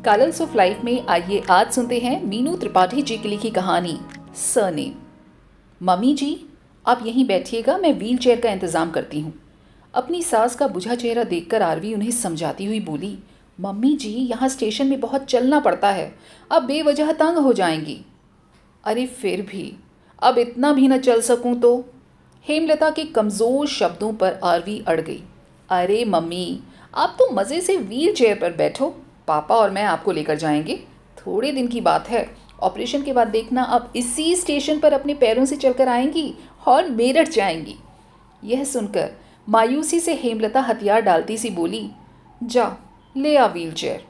Colours of life में आइए आज सुनते हैं मीनू त्रिपाठी जी की लिखी कहानी सरनेम। मम्मी जी, आप यहीं बैठिएगा, मैं व्हील चेयर का इंतज़ाम करती हूँ। अपनी सास का बुझा चेहरा देखकर आरवी उन्हें समझाती हुई बोली, मम्मी जी यहाँ स्टेशन में बहुत चलना पड़ता है, अब बेवजह तंग हो जाएंगी। अरे फिर भी अब इतना भी न चल सकूँ तो। हेमलता के कमज़ोर शब्दों पर आरवी अड़ गई। अरे मम्मी, आप तो मज़े से व्हील चेयर पर बैठो, पापा और मैं आपको लेकर जाएंगे। थोड़े दिन की बात है, ऑपरेशन के बाद देखना अब इसी स्टेशन पर अपने पैरों से चलकर आएंगी और मेरठ जाएंगी। यह सुनकर मायूसी से हेमलता हथियार डालती सी बोली, जा ले आ व्हील चेयर।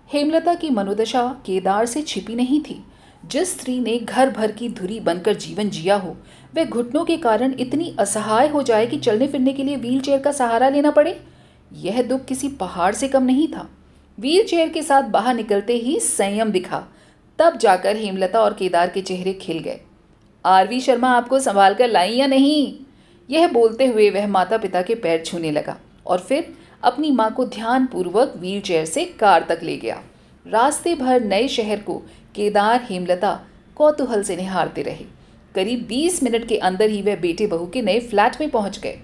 हेमलता की मनोदशा केदार से छिपी नहीं थी। जिस स्त्री ने घर भर की धुरी बनकर जीवन जिया हो, वह घुटनों के कारण इतनी असहाय हो जाए कि चलने फिरने के लिए व्हील चेयर का सहारा लेना पड़े, यह दुख किसी पहाड़ से कम नहीं था। व्हील चेयर के साथ बाहर निकलते ही संयम दिखा, तब जाकर हेमलता और केदार के चेहरे खिल गए। आरवी शर्मा आपको संभाल कर लाई या नहीं? यह बोलते हुए वह माता पिता के पैर छूने लगा और फिर अपनी माँ को ध्यानपूर्वक व्हील चेयर से कार तक ले गया। रास्ते भर नए शहर को केदार हेमलता कौतूहल से निहारते रहे। करीब 20 मिनट के अंदर ही वह बेटे बहू के नए फ्लैट में पहुंच गए।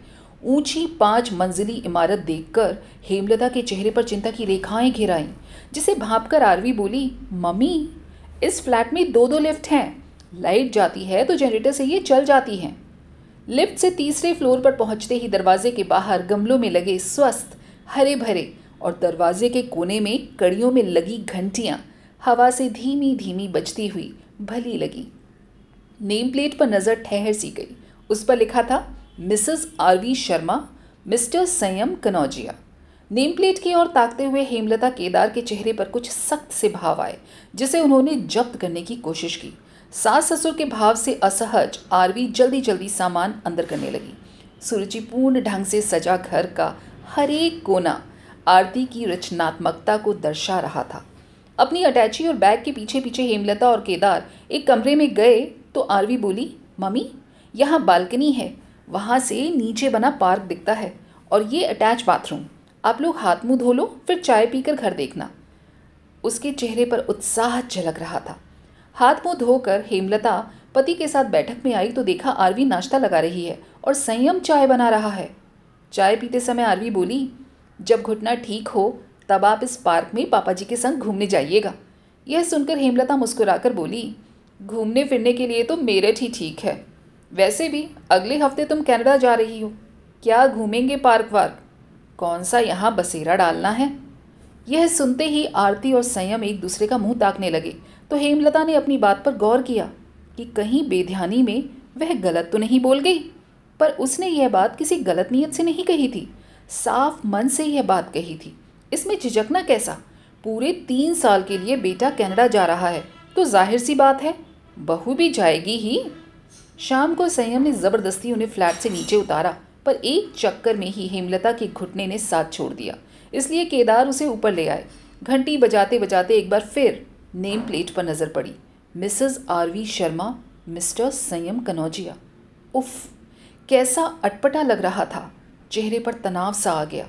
ऊंची 5 मंजिली इमारत देखकर हेमलता के चेहरे पर चिंता की रेखाएं घिर आईं, जिसे भांपकर आरवी बोली, मम्मी इस फ्लैट में 2 लिफ्ट हैं, लाइट जाती है तो जनरेटर से ये चल जाती हैं। लिफ्ट से तीसरे फ्लोर पर पहुंचते ही दरवाजे के बाहर गमलों में लगे स्वस्थ हरे भरे और दरवाजे के कोने में कड़ियों में लगी घंटियां हवा से धीमी धीमी बजती हुई भली लगी। नेम प्लेट पर नज़र ठहर सी गई। उस पर लिखा था, मिसेस आरवी शर्मा, मिस्टर संयम कनौजिया। नेम प्लेट की ओर ताकते हुए हेमलता केदार के चेहरे पर कुछ सख्त से भाव आए, जिसे उन्होंने जब्त करने की कोशिश की। सास ससुर के भाव से असहज आरवी जल्दी जल्दी सामान अंदर करने लगी। सुरुचिपूर्ण ढंग से सजा घर का हर एक कोना आरती की रचनात्मकता को दर्शा रहा था। अपनी अटैची और बैग के पीछे पीछे हेमलता और केदार एक कमरे में गए तो आरवी बोली, मम्मी यहाँ बालकनी है, वहाँ से नीचे बना पार्क दिखता है और ये अटैच बाथरूम। आप लोग हाथ मुंह धो लो, फिर चाय पीकर घर देखना। उसके चेहरे पर उत्साह झलक रहा था। हाथ मुंह धोकर हेमलता पति के साथ बैठक में आई तो देखा आरवी नाश्ता लगा रही है और संयम चाय बना रहा है। चाय पीते समय आरवी बोली, जब घुटना ठीक हो तब आप इस पार्क में पापा जी के संग घूमने जाइएगा। यह सुनकर हेमलता मुस्कुराकर बोली, घूमने फिरने के लिए तो मेरठ ही ठीक है, वैसे भी अगले हफ्ते तुम कनाडा जा रही हो, क्या घूमेंगे पार्क वार्क, कौन सा यहाँ बसेरा डालना है। यह सुनते ही आरती और संयम एक दूसरे का मुंह ताकने लगे तो हेमलता ने अपनी बात पर गौर किया कि कहीं बेध्यानी में वह गलत तो नहीं बोल गई। पर उसने यह बात किसी गलत नीयत से नहीं कही थी, साफ मन से यह बात कही थी। इसमें झिझकना कैसा? पूरे 3 साल के लिए बेटा कनाडा जा रहा है तो जाहिर सी बात है बहू भी जाएगी ही। शाम को संयम ने ज़बरदस्ती उन्हें फ्लैट से नीचे उतारा, पर एक चक्कर में ही हेमलता के घुटने ने साथ छोड़ दिया, इसलिए केदार उसे ऊपर ले आए। घंटी बजाते बजाते एक बार फिर नेम प्लेट पर नज़र पड़ी, मिसेस आरवी शर्मा, मिस्टर संयम कनौजिया। उफ, कैसा अटपटा लग रहा था। चेहरे पर तनाव सा आ गया।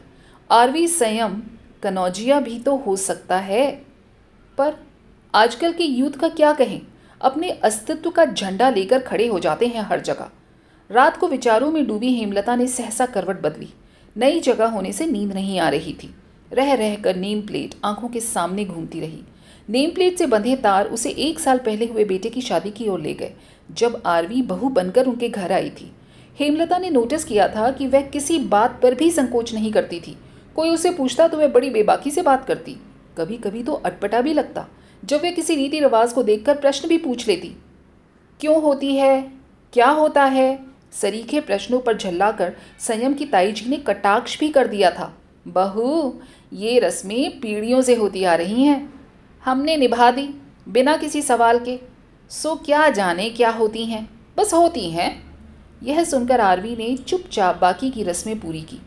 आरवी संयम कनौजिया भी तो हो सकता है, पर आजकल के यूथ का क्या कहें, अपने अस्तित्व का झंडा लेकर खड़े हो जाते हैं हर जगह। रात को विचारों में डूबी हेमलता ने सहसा करवट बदली। नई जगह होने से नींद नहीं आ रही थी। रह रहकर नेम प्लेट आंखों के सामने घूमती रही। नेम प्लेट से बंधे तार उसे 1 साल पहले हुए बेटे की शादी की ओर ले गए, जब आरवी बहू बनकर उनके घर आई थी। हेमलता ने नोटिस किया था कि वह किसी बात पर भी संकोच नहीं करती थी। कोई उसे पूछता तो वह बड़ी बेबाकी से बात करती। कभी कभी तो अटपटा भी लगता जब वह किसी रीति रिवाज को देखकर प्रश्न भी पूछ लेती। क्यों होती है, क्या होता है, सरीखे प्रश्नों पर झल्लाकर संयम की ताई जी ने कटाक्ष भी कर दिया था। बहू, ये रस्में पीढ़ियों से होती आ रही हैं, हमने निभा दी बिना किसी सवाल के, सो क्या जाने क्या होती हैं, बस होती हैं। यह सुनकर आरवी ने चुपचाप बाकी की रस्में पूरी की।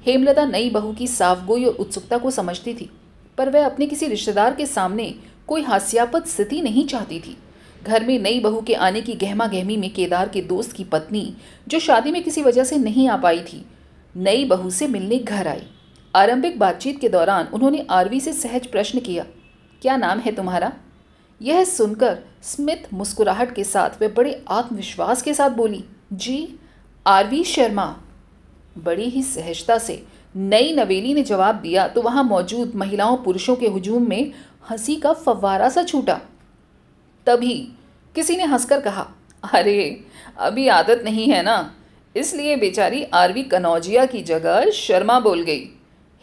हेमलता नई बहू की साफगोई और उत्सुकता को समझती थी, पर वह अपने किसी रिश्तेदार के सामने कोई हास्यास्पद स्थिति नहीं चाहती थी। घर में नई बहू के आने की गहमा गहमी में केदार के दोस्त की पत्नी, जो शादी में किसी वजह से नहीं आ पाई थी, नई बहू से मिलने घर आई। आरंभिक बातचीत के दौरान उन्होंने आरवी से सहज प्रश्न किया, क्या नाम है तुम्हारा? यह सुनकर स्मिथ मुस्कुराहट के साथ वह बड़े आत्मविश्वास के साथ बोली, जी आरवी शर्मा। बड़ी ही सहजता से नई नवेली ने जवाब दिया तो वहां मौजूद महिलाओं पुरुषों के हुजूम में हंसी का फव्वारा सा छूटा। तभी किसी ने हंसकर कहा, अरे अभी आदत नहीं है ना, इसलिए बेचारी आरवी कनौजिया की जगह शर्मा बोल गई।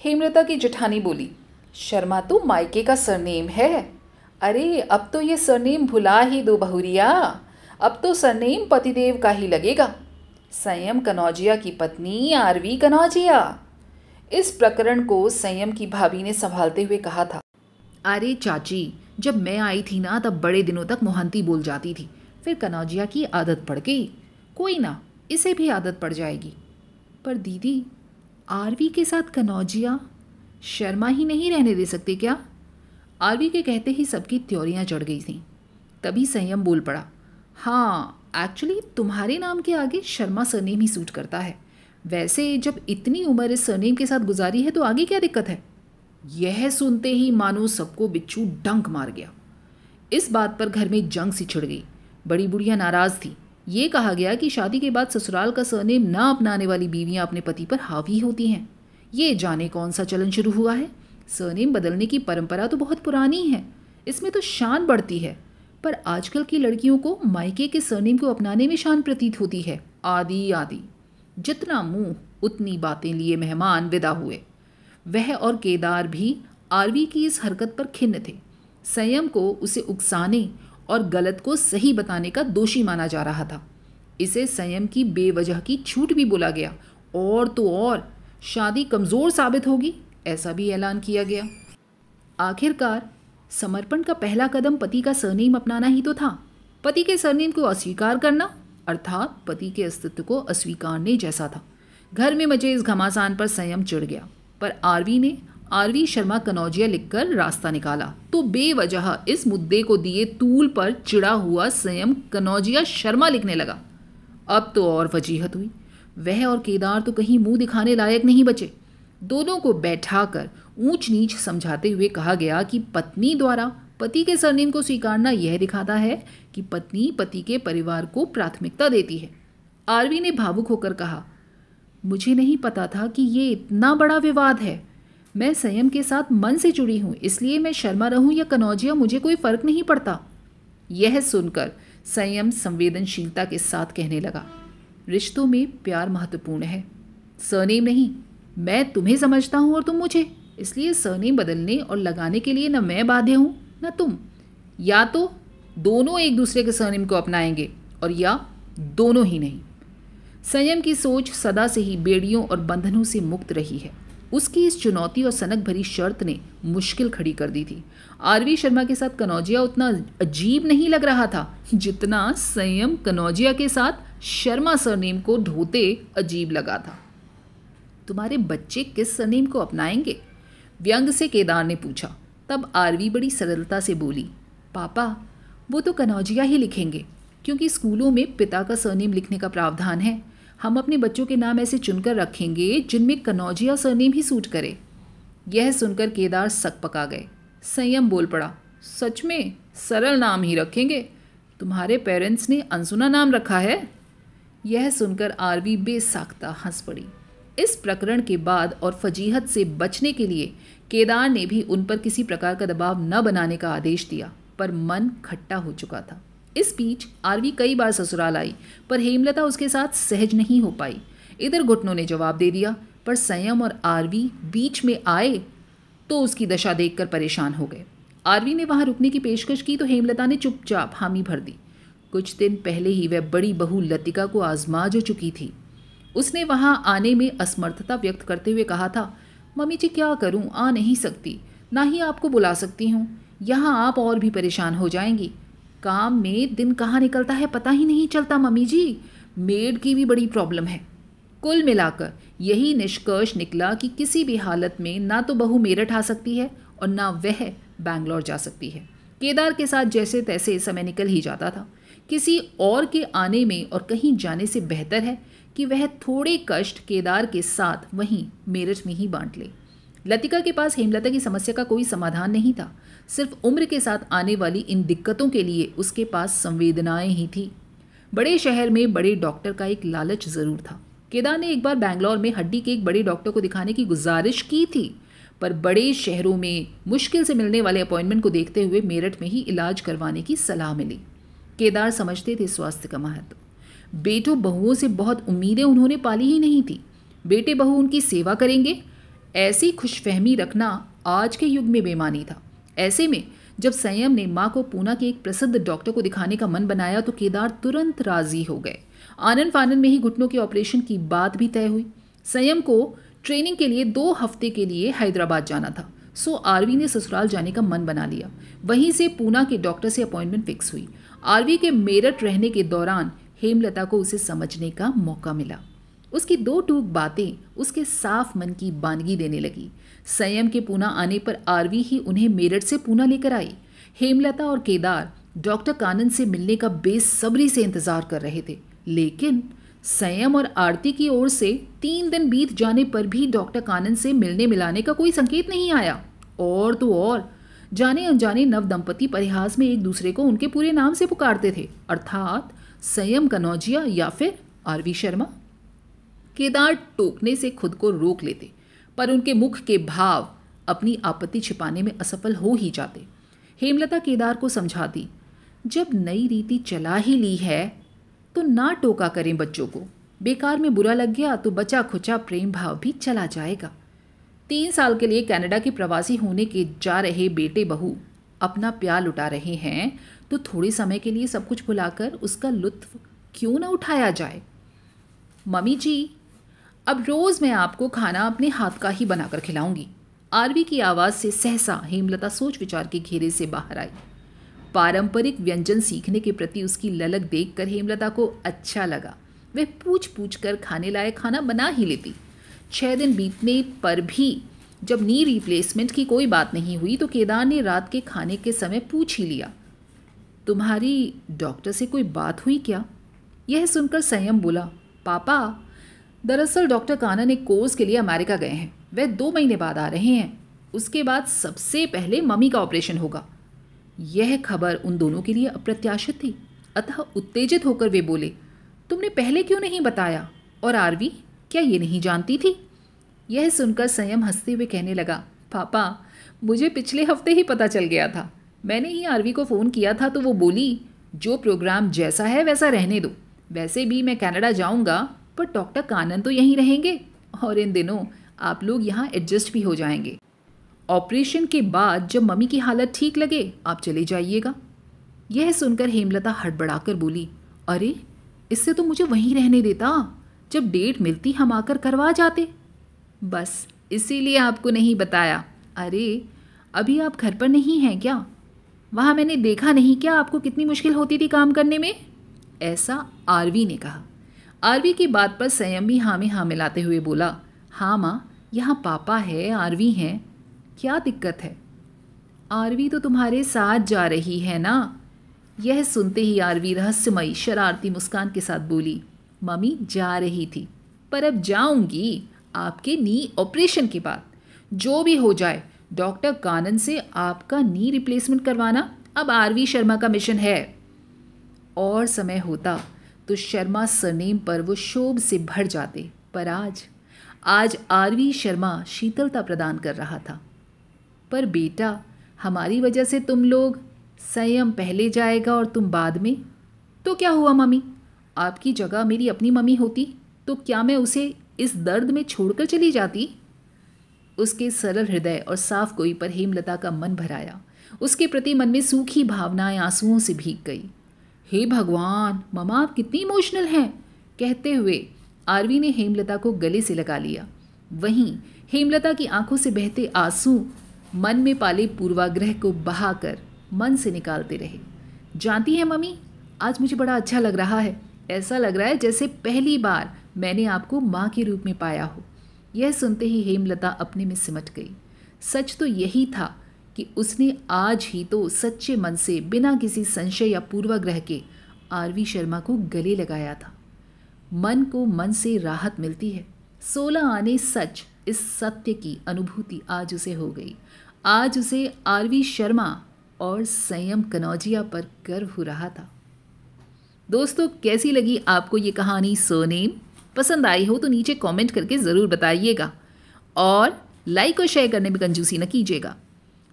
हेमलता की जेठानी बोली, शर्मा तो मायके का सरनेम है। अरे अब तो ये सरनेम भुला ही दो बहुरिया, अब तो सरनेम पतिदेव का ही लगेगा। संयम कनौजिया की पत्नी आरवी कनौजिया। इस प्रकरण को संयम की भाभी ने संभालते हुए कहा था, अरे चाची, जब मैं आई थी ना तब बड़े दिनों तक मोहंती बोल जाती थी, फिर कनौजिया की आदत पड़ गई। कोई ना, इसे भी आदत पड़ जाएगी। पर दीदी, आरवी के साथ कनौजिया शर्मा ही नहीं रहने दे सकते क्या? आरवी के कहते ही सबकी त्योरियां चढ़ गई थीं। तभी संयम बोल पड़ा, हाँ एक्चुअली तुम्हारे नाम के आगे शर्मा सरनेम ही सूट करता है। वैसे जब इतनी उम्र इस सरनेम के साथ गुजारी है तो आगे क्या दिक्कत है? यह सुनते ही मानो सबको बिच्छू डंक मार गया। इस बात पर घर में जंग सी छिड़ गई। बड़ी बुढ़िया नाराज थी। ये कहा गया कि शादी के बाद ससुराल का सरनेम ना अपनाने वाली बीवियां अपने पति पर हावी होती हैं। ये जाने कौन सा चलन शुरू हुआ है। सरनेम बदलने की परंपरा तो बहुत पुरानी है, इसमें तो शान बढ़ती है, पर आजकल की लड़कियों को मायके के सरनेम को अपनाने में शान प्रतीत होती है। आदि आदि। जितना मुंह उतनी बातें लिए मेहमान विदा हुए। वह और केदार भी आरवी की इस हरकत पर खिन्न थे। संयम को उसे उकसाने और गलत को सही बताने का दोषी माना जा रहा था। इसे संयम की बेवजह की छूट भी बोला गया, और तो और शादी कमज़ोर साबित होगी, ऐसा भी ऐलान किया गया। आखिरकार समर्पण का पहला कदम पति का सरनेम अपनाना ही तो था। पति के सरनेम को अस्वीकार करना अर्थात पति के अस्तित्व को अस्वीकारने जैसा था। घर में मचे इस घमासान पर संयम चिढ़ गया, पर आरवी ने आरवी शर्मा कनौजिया लिखकर रास्ता निकाला तो बेवजह इस मुद्दे को दिए तूल पर चिढ़ा हुआ संयम कनौजिया शर्मा लिखने लगा। अब तो और वजीहत हुई। वह और केदार तो कहीं मुंह दिखाने लायक नहीं बचे। दोनों को बैठाकर ऊंच नीच समझाते हुए कहा गया कि पत्नी द्वारा पति के सरनेम को स्वीकारना यह दिखाता है कि पत्नी पति के परिवार को प्राथमिकता देती है। आरवी ने भावुक होकर कहा, मुझे नहीं पता था कि ये इतना बड़ा विवाद है। मैं संयम के साथ मन से जुड़ी हूँ, इसलिए मैं शर्मा रहूँ या कनौजिया मुझे कोई फर्क नहीं पड़ता। यह सुनकर संयम संवेदनशीलता के साथ कहने लगा, रिश्तों में प्यार महत्वपूर्ण है, सरनेम नहीं। मैं तुम्हें समझता हूँ और तुम मुझे, इसलिए सरनेम बदलने और लगाने के लिए न मैं बाध्य हूँ न तुम। या तो दोनों एक दूसरे के सरनेम को अपनाएंगे और या दोनों ही नहीं। संयम की सोच सदा से ही बेड़ियों और बंधनों से मुक्त रही है। उसकी इस चुनौती और सनक भरी शर्त ने मुश्किल खड़ी कर दी थी। आरवी शर्मा के साथ कनौजिया उतना अजीब नहीं लग रहा था जितना संयम कनौजिया के साथ शर्मा सरनेम को ढोते अजीब लगा था। तुम्हारे बच्चे किस सरनेम को अपनाएंगे? व्यंग से केदार ने पूछा। तब आरवी बड़ी सरलता से बोली, पापा वो तो कनौजिया ही लिखेंगे, क्योंकि स्कूलों में पिता का सरनेम लिखने का प्रावधान है। हम अपने बच्चों के नाम ऐसे चुनकर रखेंगे जिनमें कनौजिया सरनेम ही सूट करे। यह सुनकर केदार सक पका गए। संयम बोल पड़ा, सच में सरल नाम ही रखेंगे? तुम्हारे पेरेंट्स ने अनसुना नाम रखा है? यह सुनकर आरवी बेसाख्ता हंस पड़ी। इस प्रकरण के बाद और फजीहत से बचने के लिए केदार ने भी उन पर किसी प्रकार का दबाव न बनाने का आदेश दिया, पर मन खट्टा हो चुका था। इस बीच आरवी कई बार ससुराल आई, पर हेमलता उसके साथ सहज नहीं हो पाई। इधर घुटनों ने जवाब दे दिया, पर संयम और आरवी बीच में आए तो उसकी दशा देखकर परेशान हो गए। आरवी ने वहां रुकने की पेशकश की तो हेमलता ने चुपचाप हामी भर दी। कुछ दिन पहले ही वह बड़ी बहू लतिका को आजमा जो चुकी थी। उसने वहां आने में असमर्थता व्यक्त करते हुए कहा था, मम्मी जी क्या करूं, आ नहीं सकती, ना ही आपको बुला सकती हूं। यहाँ आप और भी परेशान हो जाएंगी। काम में दिन कहाँ निकलता है पता ही नहीं चलता मम्मी जी। मेड की भी बड़ी प्रॉब्लम है। कुल मिलाकर यही निष्कर्ष निकला कि किसी भी हालत में ना तो बहू मेरठ आ सकती है और ना वह बैंगलोर जा सकती है। केदार के साथ जैसे तैसे समय निकल ही जाता था। किसी और के आने में और कहीं जाने से बेहतर है कि वह थोड़े कष्ट केदार के साथ वहीं मेरठ में ही बांट ले। लतिका के पास हेमलता की समस्या का कोई समाधान नहीं था। सिर्फ उम्र के साथ आने वाली इन दिक्कतों के लिए उसके पास संवेदनाएं ही थी। बड़े शहर में बड़े डॉक्टर का एक लालच जरूर था। केदार ने एक बार बैंगलोर में हड्डी के एक बड़े डॉक्टर को दिखाने की गुजारिश की थी, पर बड़े शहरों में मुश्किल से मिलने वाले अपॉइंटमेंट को देखते हुए मेरठ में ही इलाज करवाने की सलाह मिली। केदार समझते थे स्वास्थ्य का महत्व। बेटों बहुओं से बहुत उम्मीदें उन्होंने पाली ही नहीं थी। बेटे बहू उनकी सेवा करेंगे, ऐसी खुशफहमी रखना आज के युग में बेमानी था। ऐसे में जब संयम ने माँ को पूना के एक प्रसिद्ध डॉक्टर को दिखाने का मन बनाया तो केदार तुरंत राजी हो गए। आनन फानन में ही घुटनों के ऑपरेशन की बात भी तय हुई। संयम को ट्रेनिंग के लिए 2 हफ्ते के लिए हैदराबाद जाना था, सो आरवी ने ससुराल जाने का मन बना लिया। वहीं से पूना के डॉक्टर से अपॉइंटमेंट फिक्स हुई। आरवी के मेरठ रहने के दौरान हेमलता को उसे समझने का मौका मिला। उसकी 2 टूक बातें उसके साफ मन की बानगी देने लगी। संयम के पूना आने पर आरवी ही उन्हें मेरठ से पूना लेकर आई। हेमलता और केदार डॉक्टर कानन से मिलने का बेसब्री से इंतजार कर रहे थे, लेकिन संयम और आरती की ओर से 3 दिन बीत जाने पर भी डॉक्टर कानन से मिलने मिलाने का कोई संकेत नहीं आया। और तो और जाने अनजाने नव दंपति परिहास में एक दूसरे को उनके पूरे नाम से पुकारते थे, अर्थात संयम कनौजिया या फिर आरवी शर्मा। केदार टोकने से खुद को रोक लेते, पर उनके मुख के भाव अपनी आपत्ति छिपाने में असफल हो ही जाते। हेमलता केदार को समझाती, जब नई रीति चला ही ली है तो ना टोका करें बच्चों को। बेकार में बुरा लग गया तो बचा खुचा प्रेम भाव भी चला जाएगा। 3 साल के लिए कनाडा के प्रवासी होने के जा रहे बेटे बहू अपना प्यार लुटा रहे हैं, तो थोड़े समय के लिए सब कुछ भुलाकर उसका लुत्फ क्यों ना उठाया जाए। मम्मी जी, अब रोज मैं आपको खाना अपने हाथ का ही बनाकर खिलाऊंगी। आरवी की आवाज़ से सहसा हेमलता सोच विचार के घेरे से बाहर आई। पारंपरिक व्यंजन सीखने के प्रति उसकी ललक देखकर हेमलता को अच्छा लगा। वह पूछ पूछ कर खाने लायक खाना बना ही लेती। 6 दिन बीतने पर भी जब नी रिप्लेसमेंट की कोई बात नहीं हुई तो केदार ने रात के खाने के समय पूछ ही लिया, तुम्हारी डॉक्टर से कोई बात हुई क्या? यह सुनकर संयम बोला, पापा, दरअसल डॉक्टर कानन एक कोर्स के लिए अमेरिका गए हैं। वह 2 महीने बाद आ रहे हैं। उसके बाद सबसे पहले मम्मी का ऑपरेशन होगा। यह खबर उन दोनों के लिए अप्रत्याशित थी, अतः उत्तेजित होकर वे बोले, तुमने पहले क्यों नहीं बताया? और आरवी क्या ये नहीं जानती थी? यह सुनकर संयम हंसते हुए कहने लगा, पापा, मुझे पिछले हफ्ते ही पता चल गया था। मैंने ही आरवी को फ़ोन किया था तो वो बोली, जो प्रोग्राम जैसा है वैसा रहने दो। वैसे भी मैं कनाडा जाऊंगा, पर डॉक्टर कानन तो यहीं रहेंगे और इन दिनों आप लोग यहाँ एडजस्ट भी हो जाएंगे। ऑपरेशन के बाद जब मम्मी की हालत ठीक लगे आप चले जाइएगा। यह सुनकर हेमलता हड़बड़ाकर बोली, अरे इससे तो मुझे वहीं रहने देता। जब डेट मिलती हम आकर करवा जाते। बस इसीलिए आपको नहीं बताया। अरे अभी आप घर पर नहीं हैं क्या? वहाँ मैंने देखा नहीं क्या आपको कितनी मुश्किल होती थी काम करने में? ऐसा आरवी ने कहा। आरवी की बात पर संयम भी हाँ में हाँ मिलाते हुए बोला, हाँ माँ, यहाँ पापा है, आरवी हैं, क्या दिक्कत है? आरवी तो तुम्हारे साथ जा रही है ना? यह सुनते ही आरवी रहस्यमयी शरारती मुस्कान के साथ बोली, मम्मी जा रही थी, पर अब जाऊंगी आपके नी ऑपरेशन के बाद। जो भी हो जाए, डॉक्टर कानन से आपका नी रिप्लेसमेंट करवाना अब आरवी शर्मा का मिशन है। और समय होता तो शर्मा सरनेम पर वो शोभ से भर जाते, पर आज आरवी शर्मा शीतलता प्रदान कर रहा था। पर बेटा, हमारी वजह से तुम लोग, संयम पहले जाएगा और तुम बाद में। तो क्या हुआ मम्मी, आपकी जगह मेरी अपनी मम्मी होती तो क्या मैं उसे इस दर्द में छोड़कर चली जाती? उसके सरल हृदय और साफ गोई पर हेमलता का मन भराया। उसके प्रति मन में सूखी भावनाएं आंसुओं से भीग गई। हे भगवान, ममा आप कितनी इमोशनल हैं, कहते हुए आरवी ने हेमलता को गले से लगा लिया। वहीं हेमलता की आंखों से बहते आंसू मन में पाले पूर्वाग्रह को बहाकर मन से निकालते रहे। जानती हैं मम्मी, आज मुझे बड़ा अच्छा लग रहा है। ऐसा लग रहा है जैसे पहली बार मैंने आपको माँ के रूप में पाया हो। यह सुनते ही हेमलता अपने में सिमट गई। सच तो यही था कि उसने आज ही तो सच्चे मन से बिना किसी संशय या पूर्वाग्रह के आरवी शर्मा को गले लगाया था। मन को मन से राहत मिलती है। 16 आने सच, इस सत्य की अनुभूति आज उसे हो गई। आज उसे आरवी शर्मा और संयम कनौजिया पर गर्व हो रहा था। दोस्तों, कैसी लगी आपको ये कहानी सरनेम? पसंद आई हो तो नीचे कमेंट करके ज़रूर बताइएगा और लाइक और शेयर करने में कंजूसी न कीजिएगा।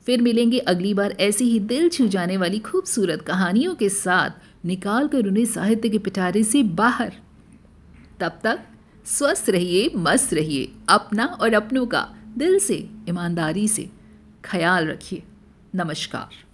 फिर मिलेंगे अगली बार ऐसी ही दिल छू जाने वाली खूबसूरत कहानियों के साथ, निकाल कर उन्हें साहित्य के पिटारे से बाहर। तब तक स्वस्थ रहिए, मस्त रहिए, अपना और अपनों का दिल से ईमानदारी से ख्याल रखिए। नमस्कार।